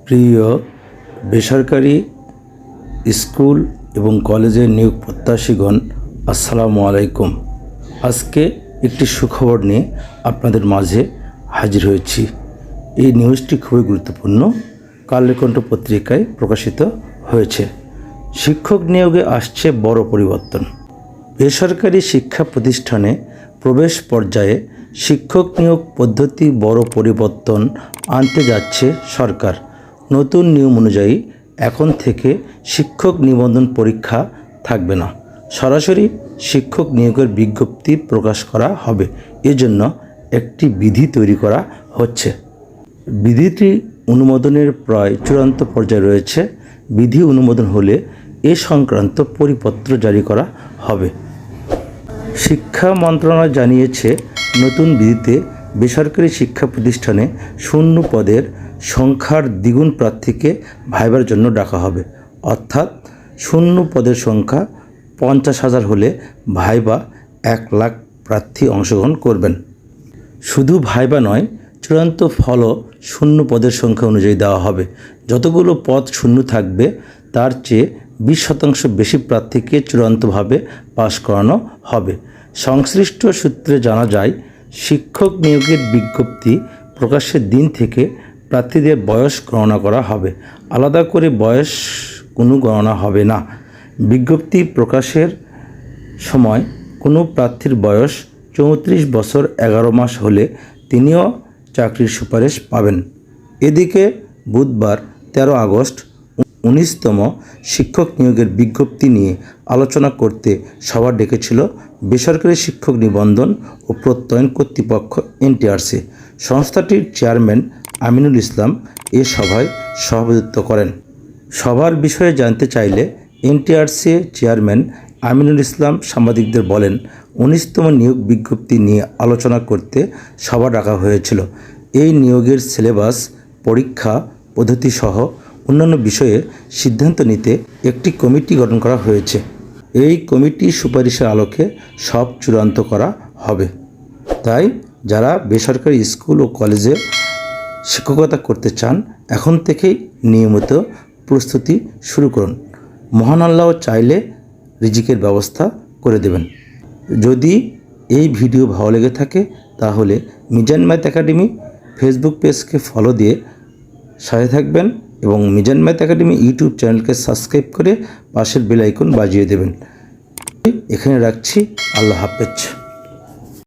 প্রিয় বেসরকারি স্কুল এবং কলেজের নিয়োগ প্রত্যাশীগণ, আসসালামু আলাইকুম। আজকে একটি সুখবর নিয়ে আপনাদের মাঝে হাজির হয়েছি। এই নিউজটি খুবই গুরুত্বপূর্ণ। কালের কণ্ঠ পত্রিকায় প্রকাশিত হয়েছে। শিক্ষক নিয়োগে আসছে বড় পরিবর্তন। বেসরকারি শিক্ষা প্রতিষ্ঠানে প্রবেশ পর্যায়ে শিক্ষক নিয়োগ পদ্ধতি বড় পরিবর্তন আনতে যাচ্ছে সরকার। নতুন নিয়ম অনুযায়ী এখন থেকে শিক্ষক নিবন্ধন পরীক্ষা থাকবে না, সরাসরি শিক্ষক নিয়োগের বিজ্ঞপ্তি প্রকাশ করা হবে। এজন্য একটি বিধি তৈরি করা হচ্ছে। বিধিটি অনুমোদনের প্রায় চূড়ান্ত পর্যায়ে রয়েছে। বিধি অনুমোদন হলে এ সংক্রান্ত পরিপত্র জারি করা হবে। শিক্ষা মন্ত্রণালয় জানিয়েছে, নতুন বিধিতে বেসরকারি শিক্ষা প্রতিষ্ঠানে শূন্য পদের সংখ্যার দ্বিগুণ প্রার্থীকে ভাইবার জন্য ডাকা হবে। অর্থাৎ শূন্য পদের সংখ্যা 50,000 হলে ভাইবা 1 লাখ প্রার্থী অংশগ্রহণ করবেন। শুধু ভাইবা নয়, চূড়ান্ত ফলও শূন্য পদের সংখ্যা অনুযায়ী দেওয়া হবে। যতগুলো পদ শূন্য থাকবে তার চেয়ে 20% বেশি প্রার্থীকে চূড়ান্তভাবে পাশ করানো হবে। সংশ্লিষ্ট সূত্রে জানা যায়, শিক্ষক নিয়োগের বিজ্ঞপ্তি প্রকাশের দিন থেকে প্রার্থীদের বয়স গণনা করা হবে। আলাদা করে বয়স কোনো গণনা হবে না। বিজ্ঞপ্তি প্রকাশের সময় কোনো প্রার্থীর বয়স 34 বছর 11 মাস হলে তিনিও চাকরির সুপারিশ পাবেন। এদিকে বুধবার 13 আগস্ট 19তম শিক্ষক নিয়োগের বিজ্ঞপ্তি নিয়ে আলোচনা করতে সভা ডেকেছিল বেসরকারি শিক্ষক নিবন্ধন ও প্রত্যয়ন কর্তৃপক্ষ এনটিআরসি। সংস্থাটির চেয়ারম্যান আমিনুল ইসলাম এ সভায় সভাপতিত্ব করেন। সভার বিষয়ে জানতে চাইলে এনটিআরসি চেয়ারম্যান আমিনুল ইসলাম সাংবাদিকদের বলেন, 19তম নিয়োগ বিজ্ঞপ্তি নিয়ে আলোচনা করতে সভা ডাকা হয়েছিল। এই নিয়োগের সিলেবাস, পরীক্ষা পদ্ধতি সহ অন্যান্য বিষয়ে সিদ্ধান্ত নিতে একটি কমিটি গঠন করা হয়েছে। এই কমিটি সুপারিশের আলোকে সব চূড়ান্ত করা হবে। তাই যারা বেসরকারি স্কুল ও কলেজে শিক্ষকতা করতে চান, এখন থেকেই নিয়মিত প্রস্তুতি শুরু করুন। মহান আল্লাহ চাইলে রিজিকের ব্যবস্থা করে দেবেন। যদি এই ভিডিও ভালো লেগে থাকে তাহলে মিজান ম্যাথ একাডেমি ফেসবুক পেজকে ফলো দিয়ে সাথে থাকবেন এবং মিজান ম্যাথ একাডেমি ইউটিউব চ্যানেলকে সাবস্ক্রাইব করে পাশের বেল আইকন বাজিয়ে দেবেন। এখানে রাখছি। আল্লাহ হাফেজ।